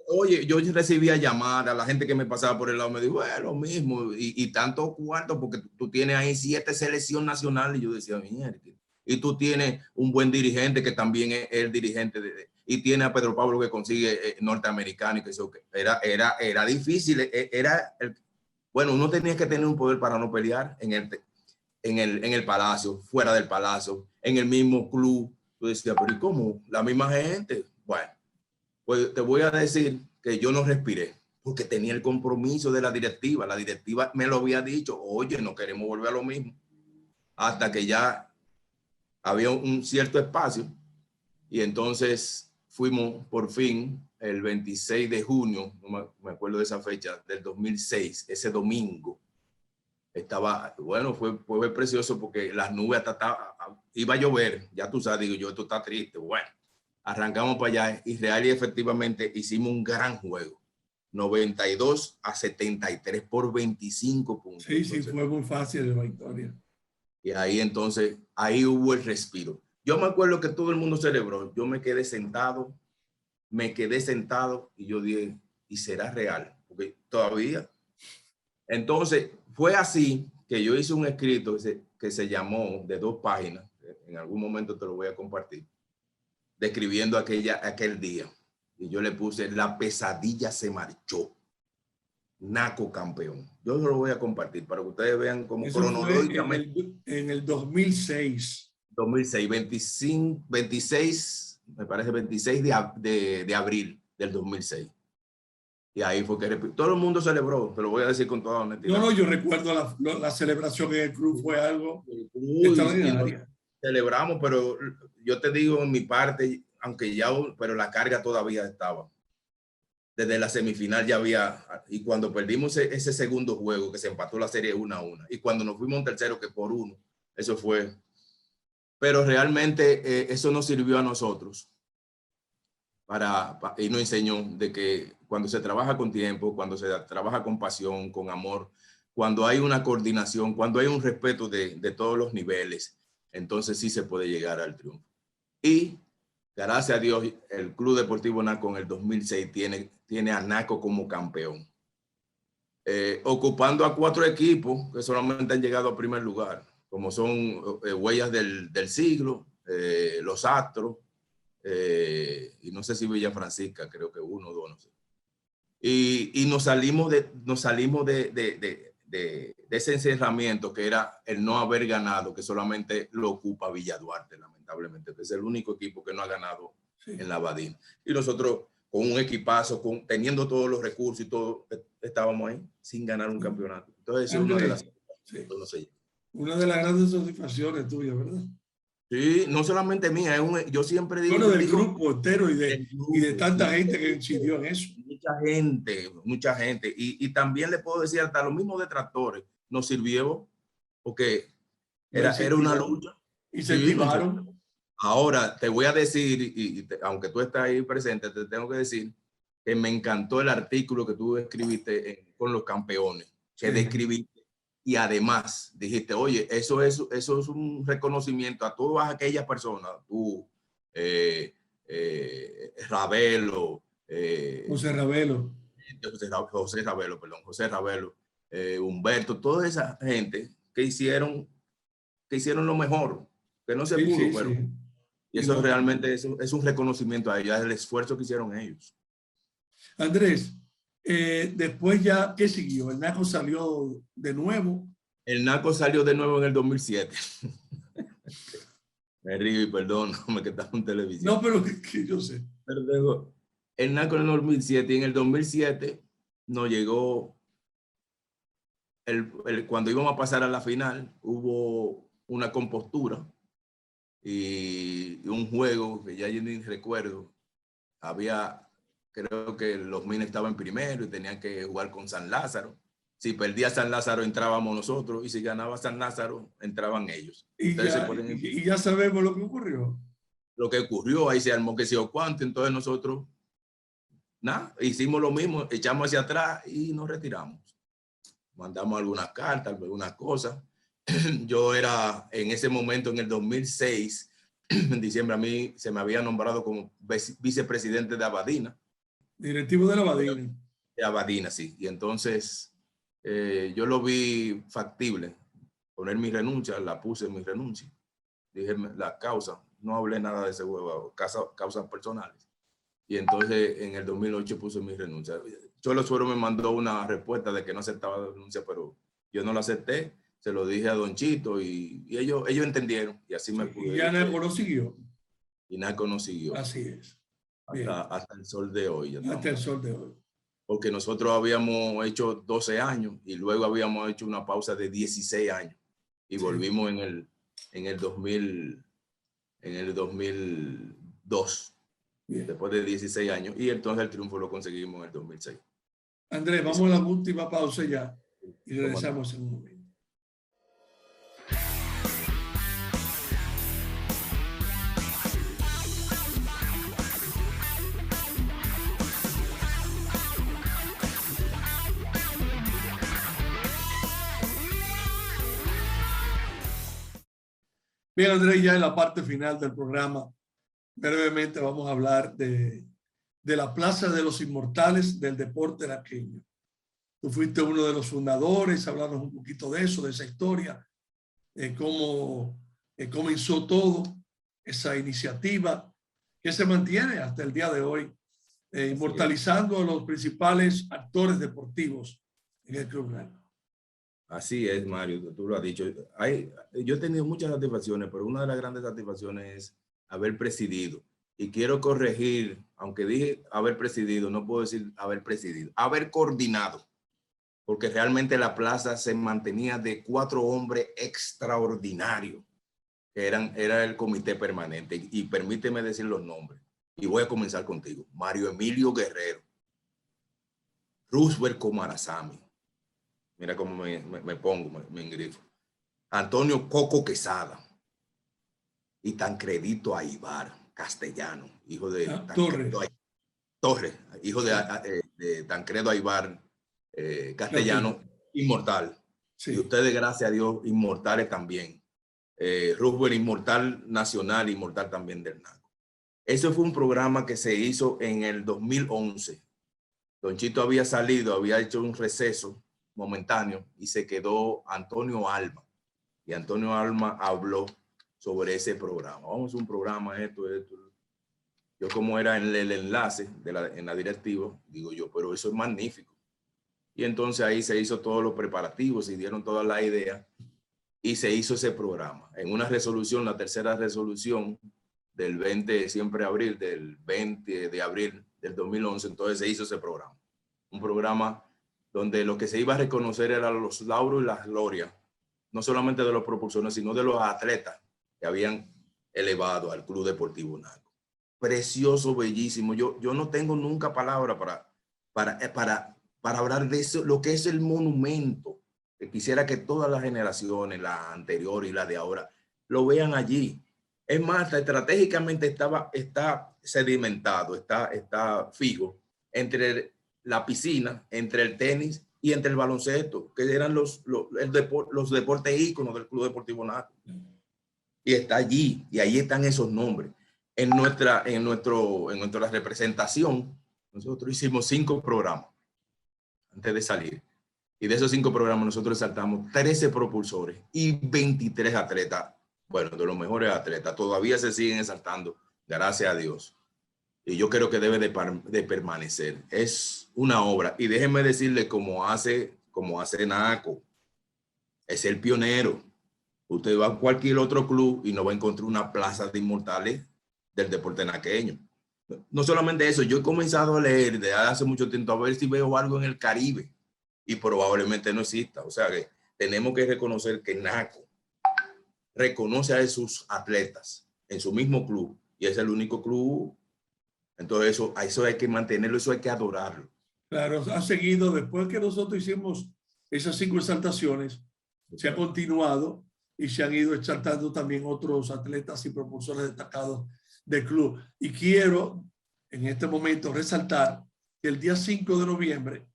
Oye, yo recibía llamadas, la gente que me pasaba por el lado me dijo, lo mismo, y tanto cuarto, porque tú tienes ahí 7 selecciones nacionales, y yo decía, mierda. Y tú tienes un buen dirigente que también es el dirigente y tiene a Pedro Pablo que consigue norteamericano y que eso era difícil, bueno, uno tenía que tener un poder para no pelear en el palacio, fuera del palacio, en el mismo club. Tú decías, pero ¿y cómo? La misma gente. Bueno, pues te voy a decir que yo no respiré porque tenía el compromiso de la directiva. La directiva me lo había dicho, oye, no queremos volver a lo mismo. Hasta que ya había un cierto espacio y entonces fuimos por fin el 26 de junio, no me acuerdo de esa fecha, del 2006, ese domingo. Fue precioso porque las nubes iba a llover, ya tú sabes, digo yo, esto está triste. Bueno, arrancamos para allá y real y efectivamente hicimos un gran juego. 92-73 por 25 puntos. Sí, entonces, fue muy fácil la victoria. Y ahí entonces, ahí hubo el respiro. Yo me acuerdo que todo el mundo celebró. Yo me quedé sentado y yo dije, ¿y será real? Porque todavía. Entonces, fue así que yo hice un escrito que se llamó de 2 páginas, en algún momento te lo voy a compartir, describiendo aquel día. Y yo le puse, la pesadilla se marchó. Naco campeón. Yo se lo voy a compartir para que ustedes vean cómo cronológicamente. En el 2006. 2006, 26, me parece 26 de abril del 2006. Y ahí fue que todo el mundo celebró, te lo voy a decir con toda honestidad. No, yo recuerdo la celebración en el club, fue algo extraordinario. Celebramos, pero yo te digo en mi parte, aunque ya, pero la carga todavía estaba. Desde la semifinal ya había, y cuando perdimos ese segundo juego, que se empató la serie 1-1, y cuando nos fuimos a un tercero que por 1, eso fue. Pero realmente eso nos sirvió a nosotros y nos enseñó de que cuando se trabaja con tiempo, cuando se trabaja con pasión, con amor, cuando hay una coordinación, cuando hay un respeto de todos los niveles, entonces sí se puede llegar al triunfo. Y gracias a Dios, el Club Deportivo Naco en el 2006 tiene a Naco como campeón, ocupando a 4 equipos que solamente han llegado a primer lugar, como son Huellas del Siglo, Los Astros, y no sé si Villa Francisca, creo que 1 o 2, no sé. Y nos salimos de ese encerramiento que era el no haber ganado, que solamente lo ocupa Villa Duarte, lamentablemente, que es el único equipo que no ha ganado en la Abadina. Y nosotros, con un equipazo, teniendo todos los recursos y todo, estábamos ahí sin ganar un campeonato. Entonces, eso es una de las cosas. Una de las grandes satisfacciones tuyas, ¿verdad? Sí, no solamente mía, yo siempre digo... Bueno, del grupo entero y de tanta gente que incidió en eso. Mucha gente. Y también le puedo decir, hasta los mismos detractores nos sirvió porque era una lucha. Incentivaron. Sí, ahora te voy a decir, aunque tú estás ahí presente, te tengo que decir que me encantó el artículo que tú escribiste con los campeones, que describiste. Y además dijiste, oye, eso es un reconocimiento a todas aquellas personas, tú, Ravelo, José Ravelo, Humberto, toda esa gente que hicieron lo mejor, que no se pudo, pero y eso realmente es un reconocimiento a ellos, el esfuerzo que hicieron ellos. Andrés, después ya, ¿qué siguió? ¿El Naco salió de nuevo? El Naco salió de nuevo en el 2007. Me río y perdóname que estaba en televisión. No, pero que yo sé. Pero el Naco en el 2007, y en el 2007 nos llegó, cuando íbamos a pasar a la final, hubo una compostura y un juego que ya yo ni recuerdo. Creo que los Minas estaban en primero y tenían que jugar con San Lázaro. Si perdía San Lázaro, entrábamos nosotros, y si ganaba San Lázaro, entraban ellos. Y ya sabemos lo que ocurrió. Lo que ocurrió, ahí se armó que se o cuánto, entonces nosotros, nada, hicimos lo mismo, echamos hacia atrás y nos retiramos. Mandamos algunas cartas, algunas cosas. Yo era, en ese momento, en el 2006, en diciembre, a mí se me había nombrado como vicepresidente de Abadina. Directivo de la Abadina. De Abadina, sí. Y entonces yo lo vi factible, poner mi renuncia, la puse en mi renuncia. Dije la causa, no hablé nada de ese huevo, causas personales. Y entonces en el 2008 puse mi renuncia. Cholo Suero me mandó una respuesta de que no aceptaba la renuncia, pero yo no la acepté. Se lo dije a Don Chito y ellos entendieron. Y así me pude. Y ya Naco no siguió. Y Naco no siguió. Así es. Hasta el sol de hoy. Hasta el sol de hoy. Porque nosotros habíamos hecho 12 años y luego habíamos hecho una pausa de 16 años. Y volvimos en el 2002. Bien. Después de 16 años, y entonces el triunfo lo conseguimos en el 2006. Andrés, vamos a la última pausa ya y regresamos en un momento. Bien, Andrés, ya en la parte final del programa, brevemente vamos a hablar de la Plaza de los Inmortales del deporte naqueño. Tú fuiste uno de los fundadores, hablarnos un poquito de eso, de esa historia, cómo comenzó todo, esa iniciativa que se mantiene hasta el día de hoy, inmortalizando a los principales actores deportivos en el Club Naco. Así es, Mario, tú lo has dicho. Yo he tenido muchas satisfacciones, pero una de las grandes satisfacciones es haber presidido y quiero corregir, aunque dije haber presidido, no puedo decir haber presidido, haber coordinado, porque realmente la plaza se mantenía de 4 hombres extraordinarios, que era el comité permanente. Y permíteme decir los nombres. Y voy a comenzar contigo. Mario Emilio Guerrero, Roosevelt Comarazami. Mira cómo me pongo, me engrifo. Antonio Coco Quesada y Tancredito Aybar Castellano, hijo de Torres, hijo de Tancredo Aybar Castellano, inmortal. Sí. Y ustedes, gracias a Dios, inmortales también. Roosevelt, inmortal nacional, inmortal también del NACO. Ese fue un programa que se hizo en el 2011. Don Chito había salido, había hecho un receso momentáneo y se quedó Antonio Alma. Y Antonio Alma habló sobre ese programa. Vamos a un programa, esto. Yo, como era en el enlace en la directiva, digo yo, pero eso es magnífico. Y entonces ahí se hizo todos los preparativos, se dieron todas las ideas y se hizo ese programa. En una resolución, la tercera resolución del 20 siempre de abril, del 20 de abril del 2011, entonces se hizo ese programa. Un programa donde lo que se iba a reconocer eran los lauros y las glorias, no solamente de los propulsores, sino de los atletas que habían elevado al Club Deportivo NACO. Precioso, bellísimo. Yo no tengo nunca palabra para hablar de eso, lo que es el monumento, que quisiera que todas las generaciones, la anterior y la de ahora, lo vean allí. Es más, estratégicamente está sedimentado, está fijo entre la piscina, entre el tenis y entre el baloncesto, que eran los deportes íconos del Club Deportivo NACO. Y está allí, y ahí están esos nombres. En nuestra representación, nosotros hicimos 5 programas antes de salir. Y de esos 5 programas nosotros saltamos 13 propulsores y 23 atletas, bueno, de los mejores atletas. Todavía se siguen exaltando, gracias a Dios. Y yo creo que debe de permanecer. Es una obra. Y déjenme decirle, como hace NACO, es el pionero. Usted va a cualquier otro club y no va a encontrar una plaza de inmortales del deporte naqueño. No solamente eso, yo he comenzado a leer desde hace mucho tiempo a ver si veo algo en el Caribe y probablemente no exista. O sea que tenemos que reconocer que NACO reconoce a sus atletas en su mismo club y es el único club. Entonces eso hay que mantenerlo, eso hay que adorarlo. Claro, ha seguido, después que nosotros hicimos esas 5 exaltaciones, se ha continuado y se han ido exaltando también otros atletas y propulsores destacados del club. Y quiero en este momento resaltar que el día 5 de noviembre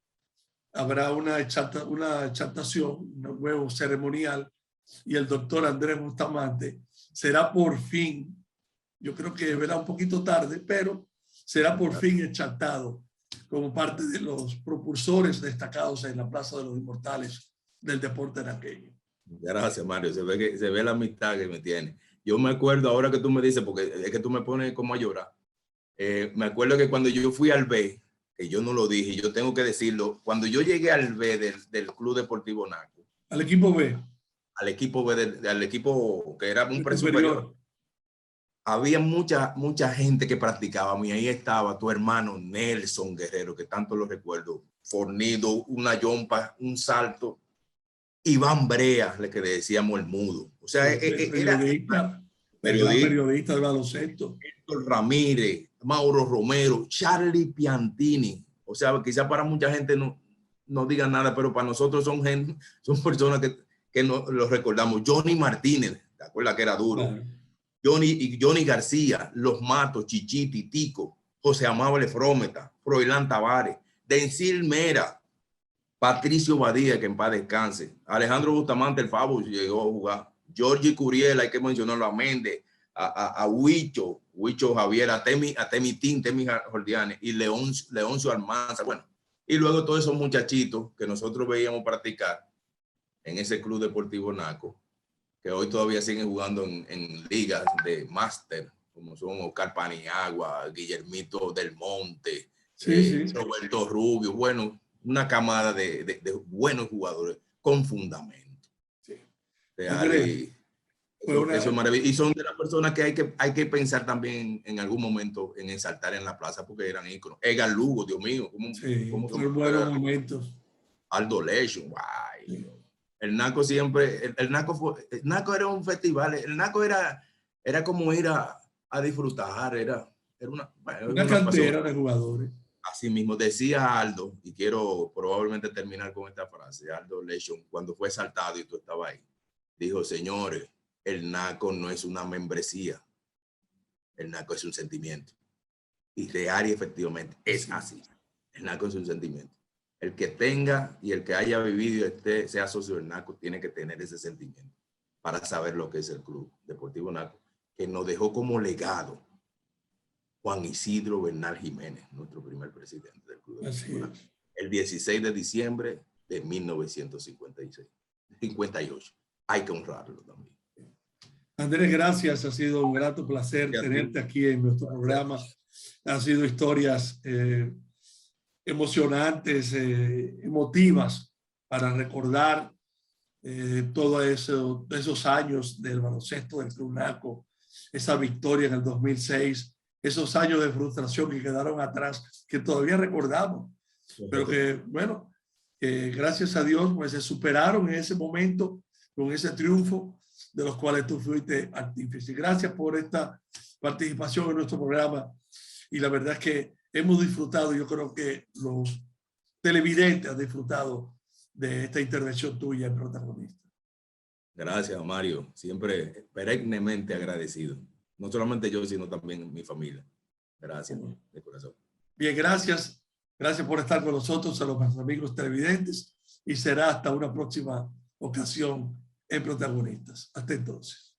habrá una exaltación, un nuevo ceremonial, y el doctor Andrés Bustamante será por fin, yo creo que verá un poquito tarde, pero será por fin exaltado como parte de los propulsores destacados en la Plaza de los Inmortales del deporte naqueño. Gracias, Mario. Se ve la amistad que me tiene. Yo me acuerdo, ahora que tú me dices, porque es que tú me pones como a llorar. Me acuerdo que cuando yo fui al B, que yo no lo dije, yo tengo que decirlo, cuando yo llegué al B del Club Deportivo NACO. Al equipo B. Al equipo B, al equipo que era un presuperior. Había mucha gente que practicaba, y ahí estaba tu hermano Nelson Guerrero, que tanto lo recuerdo, fornido, una yompa, un salto. Iván Brea, le que le decíamos el mudo. O sea, periodista de baloncesto. Héctor Ramírez, Mauro Romero, Charlie Piantini. O sea, quizá para mucha gente no digan nada, pero para nosotros son personas que no los recordamos. Johnny Martínez, ¿te acuerdas que era duro? Claro. Johnny García, Los Matos, Chichiti, Tico, José Amable Frometa, Froilán Tavares, Dencil Mera, Patricio Badía, que en paz descanse, Alejandro Bustamante, el Fabo, llegó a jugar, Georgie Curiel, hay que mencionarlo, a Méndez, a Huicho Javier, a Temi Jordiane y Leoncio Almanza, bueno, y luego todos esos muchachitos que nosotros veíamos practicar en ese Club Deportivo NACO, que hoy todavía siguen jugando en ligas de máster, como son Oscar Paniagua, Guillermito Del Monte, Roberto Rubio, bueno, una camada de buenos jugadores con fundamento. Sí. Eso es maravilloso. Y son de las personas que hay que pensar también en algún momento en exaltar en la plaza porque eran íconos. Edgar Lugo, Dios mío. Fueron buenos momentos. Aldo Lecho, guay. Sí. El Naco siempre, el Naco era un festival, el Naco era como ir a disfrutar, era una cantera de jugadores. Así mismo decía Aldo, y quiero probablemente terminar con esta frase, Aldo Lechon, cuando fue exaltado y tú estabas ahí, dijo, señores, el Naco no es una membresía, el Naco es un sentimiento. Y real y efectivamente es así. El Naco es un sentimiento. El que tenga y el que haya vivido y sea socio del Naco tiene que tener ese sentimiento para saber lo que es el Club Deportivo Naco, que nos dejó como legado Juan Isidro Bernal Jiménez, nuestro primer presidente del Club Deportivo Naco, el 16 de diciembre de 1958. Hay que honrarlo también. Andrés, gracias. Ha sido un grato placer tenerte aquí en nuestro programa. Han sido historias emocionantes, emotivas para recordar todos esos años del baloncesto del Club Naco, esa victoria en el 2006, esos años de frustración que quedaron atrás, que todavía recordamos, pero que, bueno, gracias a Dios, pues se superaron en ese momento con ese triunfo de los cuales tú fuiste artífice. Gracias por esta participación en nuestro programa y la verdad es que hemos disfrutado, yo creo que los televidentes han disfrutado de esta intervención tuya en Protagonista. Gracias, Mario. Siempre perennemente agradecido. No solamente yo, sino también mi familia. Gracias, de corazón. Bien, gracias. Gracias por estar con nosotros, a los amigos televidentes, y será hasta una próxima ocasión en Protagonistas. Hasta entonces.